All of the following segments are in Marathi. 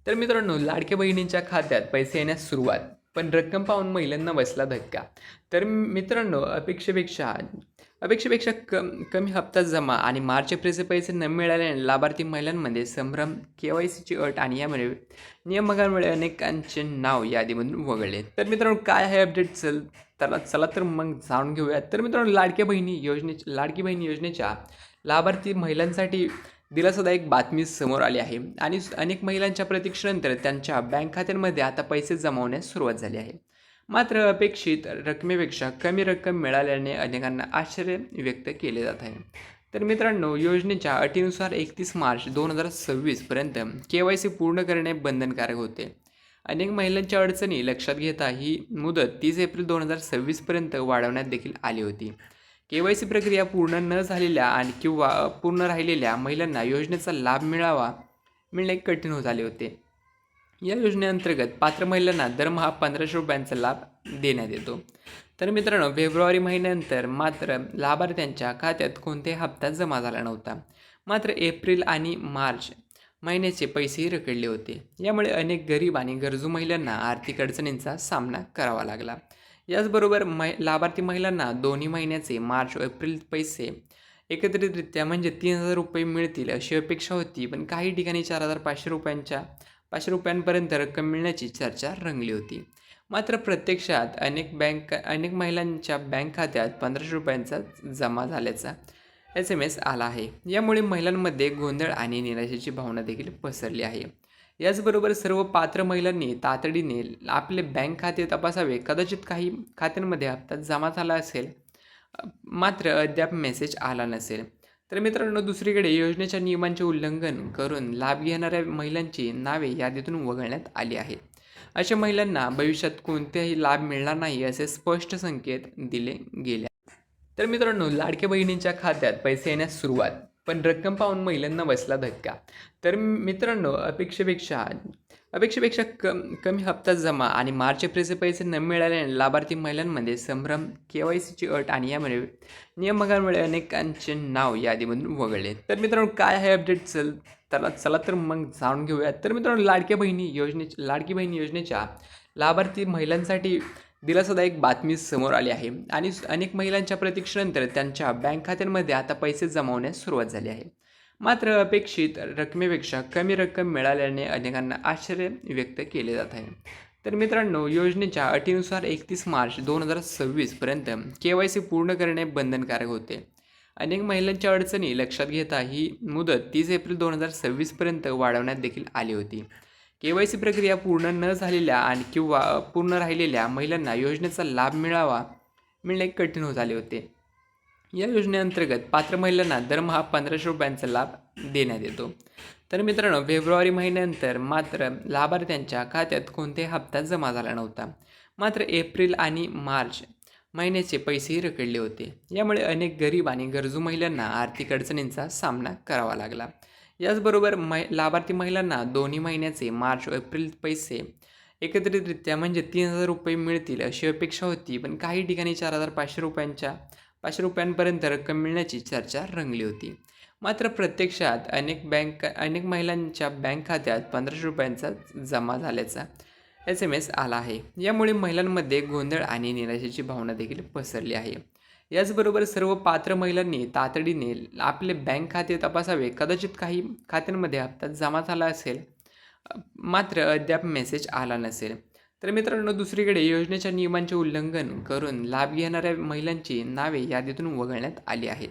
तर मित्रांनो, लाडक्या बहिणींच्या खात्यात पैसे येण्यास सुरुवात, पण रक्कम पाहून महिलांना बसला धक्का. तर मित्रांनो, अपेक्षेपेक्षा कमी हप्ता जमा आणि मार्च एप्रिलचे पैसे न मिळाल्याने लाभार्थी महिलांमध्ये संभ्रम. के-वाय-सीची अट आणि यामुळे नियमांमुळे अनेकांचे नाव यादीमधून वगळले. तर मित्रांनो, काय आहे अपडेट? चला चला तर मग जाणून घेऊयात. तर मित्रांनो, लाडकी बहीण योजनेच्या लाभार्थी महिलांसाठी दिलासादायक बातमी समोर आली आहे आणि अनेक महिलांच्या प्रतीक्षेनंतर त्यांच्या बँक खात्यांमध्ये आता पैसे जमा होण्यास सुरुवात झाली आहे. मात्र अपेक्षित रकमेपेक्षा कमी रक्कम मिळाल्याने अनेकांना आश्चर्य व्यक्त केले जात आहे. तर मित्रांनो, योजनेच्या अटीनुसार 31 मार्च 2026 पर्यंत के-वाय-सी पूर्ण करणे बंधनकारक होते. अनेक महिलांच्या अडचणी लक्षात घेता ही मुदत 30 एप्रिल 2026 पर्यंत वाढवण्यात देखील आली होती. के-वाय-सी प्रक्रिया पूर्ण न झालेल्या आणि किंवा अपूर्ण राहिलेल्या महिलांना योजनेचा लाभ मिळणे कठीण होत आले होते. या योजनेअंतर्गत पात्र महिलांना दरमहा ₹1500 लाभ देण्यात येतो. तर मित्रांनो, फेब्रुवारी महिन्यानंतर मात्र लाभार्थ्यांच्या खात्यात कोणताही हप्ता जमा झाला नव्हता. मात्र एप्रिल आणि मार्च महिन्याचे पैसेही रखडले होते. यामुळे अनेक गरीब आणि गरजू महिलांना आर्थिक अडचणींचा सामना करावा लागला. याचबरोबर लाभार्थी महिलांना दोन्ही महिन्याचे मार्च व एप्रिल पैसे एकत्रितरित्या म्हणजे ₹3000 मिळतील अशी अपेक्षा होती, पण काही ठिकाणी ₹4500पर्यंत रक्कम मिळण्याची चर्चा रंगली होती. मात्र प्रत्यक्षात अनेक महिलांच्या बँक खात्यात ₹1500 जमा झाल्याचा SMS आला आहे. यामुळे महिलांमध्ये गोंधळ आणि निराशेची भावना देखील पसरली आहे. याचबरोबर सर्व पात्र महिलांनी तातडीने आपले बँक खाते तपासावे. कदाचित काही खात्यांमध्ये हप्ता जमा झाला असेल, मात्र अद्याप मेसेज आला नसेल. तर मित्रांनो, दुसरीकडे योजनेच्या नियमांचे उल्लंघन करून लाभ घेणाऱ्या महिलांची नावे यादीतून वगळण्यात आली आहेत. अशा महिलांना भविष्यात कोणताही लाभ मिळणार नाही असे स्पष्ट संकेत दिले गेले. तर मित्रांनो, लाडक्या बहिणींच्या खात्यात पैसे येण्यास सुरुवात, पण रक्कम पाहून महिलांना बसला धक्का. तर मित्रांनो, अपेक्षेपेक्षा कमी हप्ता जमा आणि मार्च एप्रिलचे पैसे न मिळाल्याने लाभार्थी महिलांमध्ये संभ्रम. के-वाय-सीची अट आणि यामुळे नियमांमुळे अनेकांचे नाव यादीमधून वगळले. तर मित्रांनो, काय आहे अपडेट? चला तर मग जाणून घेऊयात. तर मित्रांनो, लाडकी बहीण योजनेच्या लाभार्थी महिलांसाठी दिलासादायक बातमी समोर आली आहे आणि अनेक महिलांच्या प्रतीक्षेनंतर त्यांच्या बँक खात्यांमध्ये आता पैसे जमा होण्यास सुरुवात झाली आहे. मात्र अपेक्षित रकमेपेक्षा कमी रक्कम मिळाल्याने अनेकांना आश्चर्य व्यक्त केले जात आहे. तर मित्रांनो, योजनेच्या अटीनुसार 31 मार्च 2026 पर्यंत के-वाय-सी पूर्ण करणे बंधनकारक होते. अनेक महिलांच्या अडचणी लक्षात घेता ही मुदत 30 एप्रिल 2026 पर्यंत वाढवण्यात देखील आली होती. के-वाय-सी प्रक्रिया पूर्ण न झालेल्या आणि किंवा अपूर्ण राहिलेल्या महिलांना योजनेचा लाभ मिळणे कठीण होत आले होते. या योजनेअंतर्गत पात्र महिलांना दरमहा ₹1500 लाभ देण्यात येतो. तर मित्रांनो, फेब्रुवारी महिन्यानंतर मात्र लाभार्थ्यांच्या खात्यात कोणताही हप्ता जमा झाला नव्हता. मात्र एप्रिल आणि मार्च महिन्याचे पैसेही रखडले होते. यामुळे अनेक गरीब आणि गरजू महिलांना आर्थिक अडचणींचा सामना करावा लागला. याचबरोबर लाभार्थी महिलांना दोन्ही महिन्याचे मार्च व एप्रिल पैसे एकत्रितरित्या म्हणजे ₹3000 मिळतील अशी अपेक्षा होती, पण काही ठिकाणी ₹4500पर्यंत रक्कम मिळण्याची चर्चा रंगली होती. मात्र प्रत्यक्षात अनेक महिलांच्या बँक खात्यात ₹1500 जमा झाल्याचा SMS आला आहे. यामुळे महिलांमध्ये गोंधळ आणि निराशेची भावना देखील पसरली आहे. याचबरोबर सर्व पात्र महिलांनी तातडीने आपले बँक खाते तपासावे. कदाचित काही खात्यांमध्ये हप्ता जमा झाला असेल, मात्र अद्याप मेसेज आला नसेल. तर मित्रांनो, दुसरीकडे योजनेच्या नियमांचे उल्लंघन करून लाभ घेणाऱ्या महिलांची नावे यादीतून वगळण्यात आली आहेत.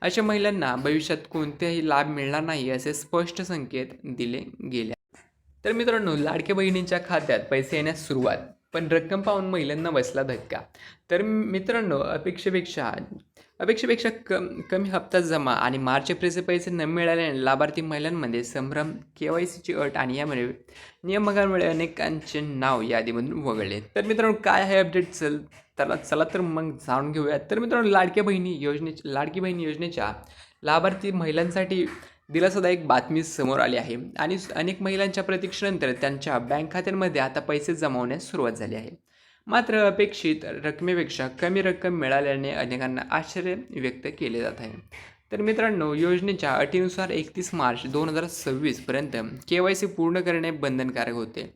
अशा महिलांना भविष्यात कोणताही लाभ मिळणार नाही असे स्पष्ट संकेत दिले गेले. तर मित्रांनो, लाडक्या बहिणींच्या खात्यात पैसे येण्यास सुरुवात, पण रक्कम पाहून महिलांना बसला धक्का. तर मित्रांनो, अपेक्षेपेक्षा कमी हप्ता जमा आणि मार्च एप्रिलचे पैसे न मिळाल्याने लाभार्थी महिलांमध्ये संभ्रम. के-वाय-सीची अट आणि यामुळे नियमांमुळे अनेकांचे नाव यादीमधून वगळले. तर मित्रांनो, काय आहे अपडेट? चला तर मग जाणून घेऊयात. तर मित्रांनो, लाडकी बहीण योजनेच्या लाभार्थी महिलांसाठी दिलासादायक बातमी समोर आली आहे आणि अनेक महिलांच्या प्रतीक्षेनंतर त्यांच्या बँक खात्यांमध्ये आता पैसे जमा होण्यास सुरुवात झाली आहे. मात्र अपेक्षित रकमेपेक्षा कमी रक्कम मिळाल्याने अनेकांना आश्चर्य व्यक्त केले जात आहे. तर मित्रांनो, योजनेच्या अटीनुसार 31 मार्च 2026 पर्यंत KYC पूर्ण करणे बंधनकारक होते.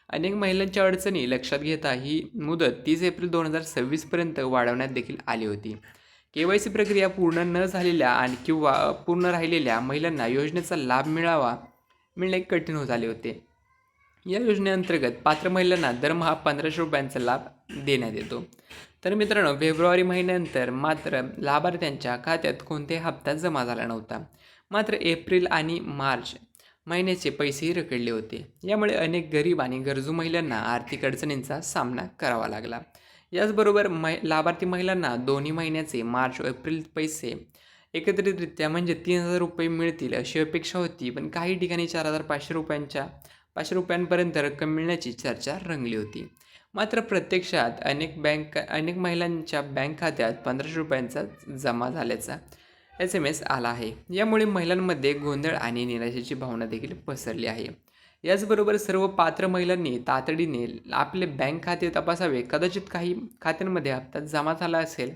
अनेक महिलांच्या अडचणी लक्षात घेता ही मुदत 30 एप्रिल 2026 पर्यंत वाढवण्यात देखील आली होती. KYC प्रक्रिया पूर्ण न झालेल्या आणि किंवा अपूर्ण राहिलेल्या महिलांना योजनेचा लाभ मिळणे कठीण होत आले होते. या योजनेअंतर्गत पात्र महिलांना दरमहा 1500 रुपयांचा लाभ देण्यात येतो. तर मित्रांनो, फेब्रुवारी महिन्यानंतर मात्र लाभार्थ्यांच्या खात्यात कोणताही हप्ता जमा झाला नव्हता. मात्र एप्रिल आणि मार्च महिन्याचे पैसेही रखडले होते. यामुळे अनेक गरीब आणि गरजू महिलांना आर्थिक अडचणींचा सामना करावा लागला. याचबरोबर लाभार्थी महिलांना दोन्ही महिन्याचे मार्च व एप्रिल पैसे एकत्रितरित्या म्हणजे 3000 रुपये मिळतील अशी अपेक्षा होती. पण काही ठिकाणी 4500 रुपयांपर्यंत रक्कम मिळण्याची चर्चा रंगली होती. मात्र प्रत्यक्षात अनेक महिलांच्या बँक खात्यात 1500 रुपयांचा जमा झाल्याचा SMS आला आहे. यामुळे महिलांमध्ये गोंधळ आणि निराशेची भावना देखील पसरली आहे. याचबरोबर सर्व पात्र महिलांनी तातडीने आपले बँक खाते तपासावे. कदाचित काही खात्यांमध्ये हप्ता जमा झाला असेल,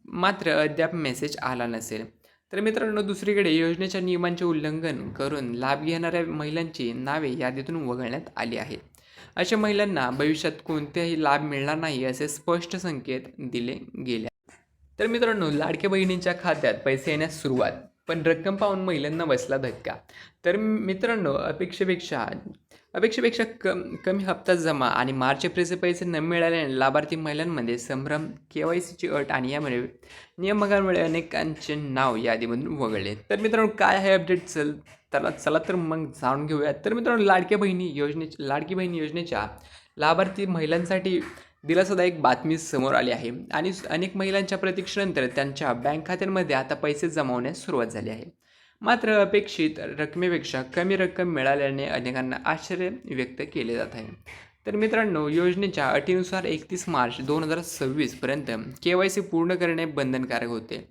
मात्र अद्याप मेसेज आला नसेल. तर मित्रांनो, दुसरीकडे योजनेच्या नियमांचे उल्लंघन करून लाभ घेणाऱ्या महिलांची नावे यादीतून वगळण्यात आली आहेत. अशा महिलांना भविष्यात कोणतेही लाभ मिळणार नाही असे स्पष्ट संकेत दिले गेले. तर मित्रांनो, लाडक्या बहिणींच्या खात्यात पैसे येण्यास सुरुवात, पण रक्कम पाहून महिलांना बसला धक्का. तर मित्रांनो, अपेक्षेपेक्षा कमी हप्ता जमा आणि मार्च एप्रिलचे पैसे न मिळाल्याने लाभार्थी महिलांमध्ये संभ्रम. KYCची अट आणि यामुळे नियमांमुळे अनेकांचे नाव यादीमधून वगळले. तर मित्रांनो, काय आहे अपडेट चला तर मग जाणून घेऊयात. तर मित्रांनो, लाडकी बहीण योजनेच्या लाभार्थी महिलांसाठी दिलासादायक बातमी समोर आली आहे आणि अनेक महिलांच्या प्रतीक्षेनंतर त्यांच्या बँक खात्यांमध्ये आता पैसे जमा होण्यास सुरुवात झाली आहे. मात्र अपेक्षित रकमेपेक्षा कमी रक्कम मिळाल्याने अनेकांना आश्चर्य व्यक्त केले जात आहे. तर मित्रांनो, योजनेच्या अटीनुसार 31 मार्च 2026 पर्यंत KYC पूर्ण करणे बंधनकारक होते.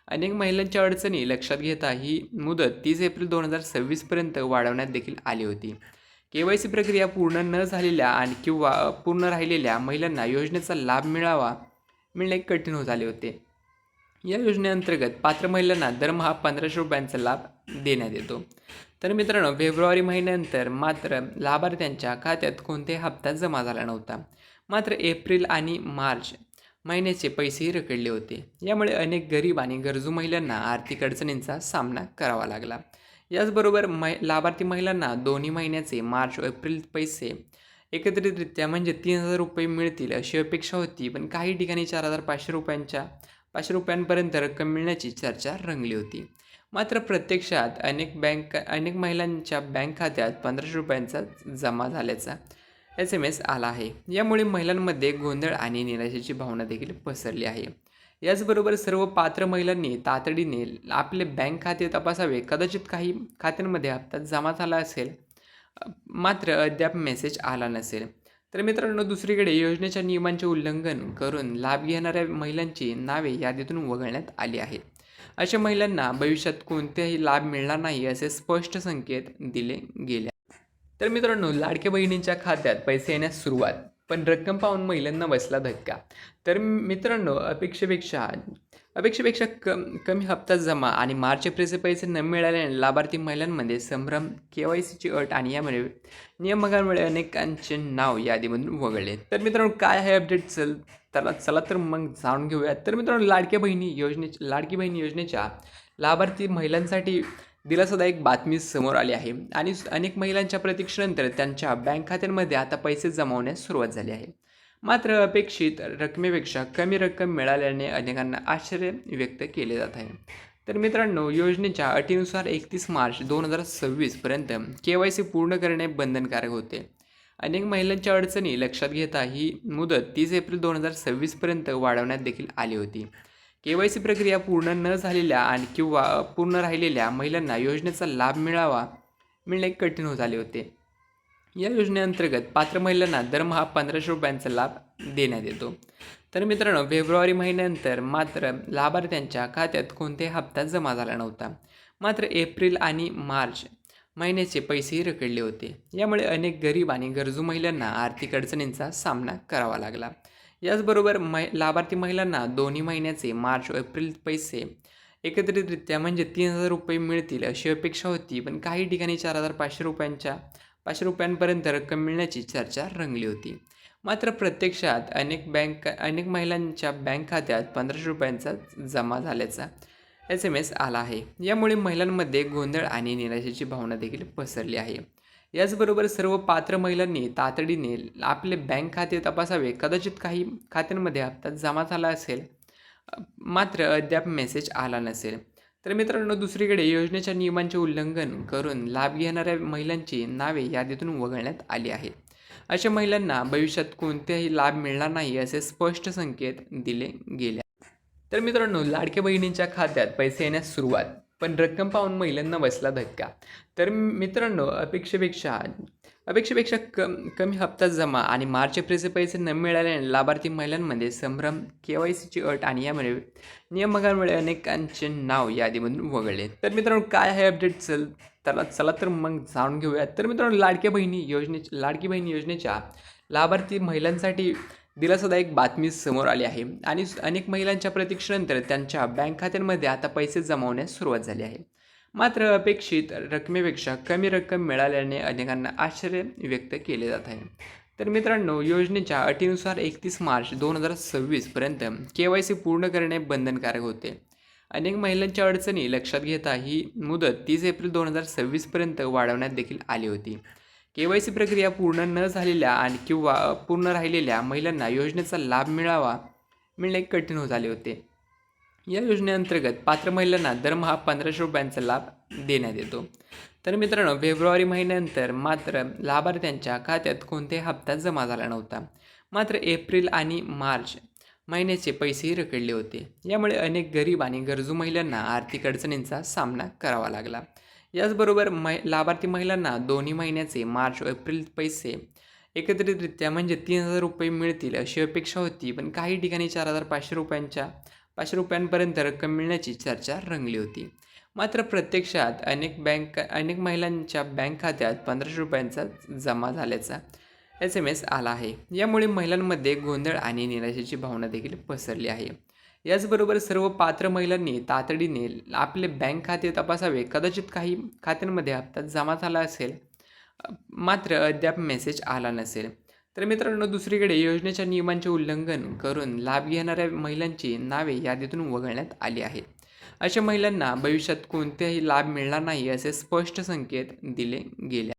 अनेक महिलांच्या अडचणी लक्षात घेता ही मुदत 30 एप्रिल 2026 पर्यंत वाढवण्यात देखील आली होती. KYC प्रक्रिया पूर्ण न झालेल्या आणि किंवा अपूर्ण राहिलेल्या महिलांना योजनेचा लाभ मिळणे कठीण होत आले होते. या योजनेअंतर्गत पात्र महिलांना दरमहा 1500 रुपयांचा लाभ देण्यात येतो. तर मित्रांनो, फेब्रुवारी महिन्यानंतर मात्र लाभार्थ्यांच्या खात्यात कोणताही हप्ता जमा झाला नव्हता. मात्र एप्रिल आणि मार्च महिन्याचे पैसेही रखडले होते. यामुळे अनेक गरीब आणि गरजू महिलांना आर्थिक अडचणींचा सामना करावा लागला. याचबरोबर लाभार्थी महिलांना दोन्ही महिन्याचे मार्च व एप्रिल पैसे एकत्रितरित्या म्हणजे 3000 रुपये मिळतील अशी अपेक्षा होती. पण काही ठिकाणी 4500 रुपयांपर्यंत रक्कम मिळण्याची चर्चा रंगली होती. मात्र प्रत्यक्षात अनेक महिलांच्या बँक खात्यात 1500 रुपयांचा जमा झाल्याचा SMS आला आहे. यामुळे महिलांमध्ये गोंधळ आणि निराशेची भावना देखील पसरली आहे. याचबरोबर सर्व पात्र महिलांनी तातडीने आपले बँक खाते तपासावे. कदाचित काही खात्यांमध्ये हप्ता जमा झाला असेल, मात्र अद्याप मेसेज आला नसेल. तर मित्रांनो, दुसरीकडे योजनेच्या नियमांचे उल्लंघन करून लाभ घेणाऱ्या महिलांची नावे यादीतून वगळण्यात आली आहेत. अशा महिलांना भविष्यात कोणतेही लाभ मिळणार नाही असे स्पष्ट संकेत दिले गेले. तर मित्रांनो, लाडक्या बहिणींच्या खात्यात पैसे येण्यास सुरुवात, पण रक्कम पाहून महिलांना बसला धक्का. तर मित्रांनो, अपेक्षेपेक्षा कमी हप्ता जमा आणि मार्च एप्रिलचे पैसे न मिळाल्याने लाभार्थी महिलांमध्ये संभ्रम. KYCची अट आणि यामुळे नियमांमुळे अनेकांचे नाव यादीमधून वगळले. तर मित्रांनो, काय आहे अपडेट चला तर मग जाणून घेऊयात. तर मित्रांनो, लाडकी बहीण योजनेच्या लाभार्थी महिलांसाठी दिलासादायक बातमी समोर आली आहे आणि अनेक महिलांच्या प्रतीक्षेनंतर त्यांच्या बँक खात्यांमध्ये आता पैसे जमा होण्यास सुरुवात झाली आहे. मात्र अपेक्षित रकमेपेक्षा कमी रक्कम मिळाल्याने अनेकांना आश्चर्य व्यक्त केले जात आहे. तर मित्रांनो, योजनेच्या अटीनुसार 31 मार्च 2026 पर्यंत KYC पूर्ण करणे बंधनकारक होते. अनेक महिलांच्या अडचणी लक्षात घेता ही मुदत 30 एप्रिल 2026 पर्यंत वाढवण्यात देखील आली होती. KYC प्रक्रिया पूर्ण न झालेल्या आणि किंवा अपूर्ण राहिलेल्या महिलांना योजनेचा लाभ मिळणे कठीण होत आले होते. या योजनेअंतर्गत पात्र महिलांना दरमहा 1500 रुपयांचा लाभ देण्यात येतो. तर मित्रांनो, फेब्रुवारी महिन्यानंतर मात्र लाभार्थ्यांच्या खात्यात कोणताही हप्ता जमा झाला नव्हता. मात्र एप्रिल आणि मार्च महिन्याचे पैसेही रखडले होते. यामुळे अनेक गरीब आणि गरजू महिलांना आर्थिक अडचणींचा सामना करावा लागला. याचबरोबर लाभार्थी महिलांना दोन्ही महिन्याचे मार्च व एप्रिल पैसे एकत्रितरित्या म्हणजे 3,000 रुपये मिळतील अशी अपेक्षा होती, पण काही ठिकाणी 4,500 रुपयांपर्यंत रक्कम मिळण्याची चर्चा रंगली होती. मात्र प्रत्यक्षात अनेक महिलांच्या बँक खात्यात 1,500 रुपयांचा जमा झाल्याचा SMS आला आहे. यामुळे महिलांमध्ये गोंधळ आणि निराशेची भावना देखील पसरली आहे. याचबरोबर सर्व पात्र महिलांनी तातडीने आपले बँक खाते तपासावे. कदाचित काही खात्यांमध्ये हप्ता जमा झाला असेल, मात्र अद्याप मेसेज आला नसेल. तर मित्रांनो, दुसरीकडे योजनेच्या नियमांचे उल्लंघन करून लाभ घेणाऱ्या महिलांची नावे यादीतून वगळण्यात आली आहेत. अशा महिलांना भविष्यात कोणतेही लाभ मिळणार नाही असे स्पष्ट संकेत दिले गेले. तर मित्रांनो, लाडक्या बहिणींच्या खात्यात पैसे येण्यास सुरुवात, पण रक्कम पाहून महिलांना बसला धक्का. तर मित्रांनो, अपेक्षेपेक्षा कमी हप्ता जमा आणि मार्च एप्रिलचे पैसे न मिळाल्याने लाभार्थी महिलांमध्ये संभ्रम. KYCची अट आणि यामुळे नियमांमुळे अनेकांचे नाव यादीमधून वगळले. तर मित्रांनो, काय आहे अपडेट? चला तर मग जाणून घेऊयात. तर मित्रांनो, लाडकी बहीण योजनेच्या लाभार्थी महिलांसाठी दिलासादायक बातमी समोर आली आहे आणि अनेक महिलांच्या प्रतीक्षेनंतर त्यांच्या बँक खात्यांमध्ये आता पैसे जमा होण्यास सुरुवात झाली आहे. मात्र अपेक्षित रकमेपेक्षा कमी रक्कम मिळाल्याने अनेकांना आश्चर्य व्यक्त केले जात आहे. तर मित्रांनो, योजनेच्या अटीनुसार 31 मार्च 2026 पर्यंत KYC पूर्ण करणे बंधनकारक होते. अनेक महिलांच्या अडचणी लक्षात घेता ही मुदत 30 एप्रिल 2026 पर्यंत वाढवण्यात देखील आली होती. KYC प्रक्रिया पूर्ण न झालेल्या किंवा अपूर्ण राहिलेल्या महिलांना योजनेचा लाभ मिळणे कठीण होत आले होते. या योजनेअंतर्गत पात्र महिलांना दरमहा 1,500 रुपयांचा लाभ देण्यात येतो. तर मित्रांनो, फेब्रुवारी महिन्यानंतर मात्र लाभार्थ्यांच्या खात्यात कोणताही हप्ता जमा झाला नव्हता. मात्र एप्रिल आणि मार्च महिन्याचे पैसेही रखडले होते. यामुळे अनेक गरीब आणि गरजू महिलांना आर्थिक अडचणींचा सामना करावा लागला. याचबरोबर लाभार्थी महिलांना दोन्ही महिन्याचे मार्च एप्रिल पैसे एकत्रितरित्या म्हणजे 3,000 रुपये मिळतील अशी अपेक्षा होती, पण काही ठिकाणी 4,500 रुपयांपर्यंत रक्कम मिळण्याची चर्चा रंगली होती. मात्र प्रत्यक्षात अनेक महिलांच्या बँक खात्यात 1,500 रुपयांचा जमा झाल्याचा SMS आला आहे. यामुळे महिलांमध्ये गोंधळ आणि निराशेची भावना देखील पसरली आहे. याचबरोबर सर्व पात्र महिलांनी तातडीने आपले बँक खाते तपासावे. कदाचित काही खात्यांमध्ये हप्ता जमा झाला असेल, मात्र अद्याप मेसेज आला नसेल. तर मित्रांनो, दुसरीकडे योजनेच्या नियमांचे उल्लंघन करून लाभ घेणाऱ्या महिलांची नावे यादीतून वगळण्यात आली आहेत. अशा महिलांना भविष्यात कोणतेही लाभ मिळणार नाही असे स्पष्ट संकेत दिले गेले.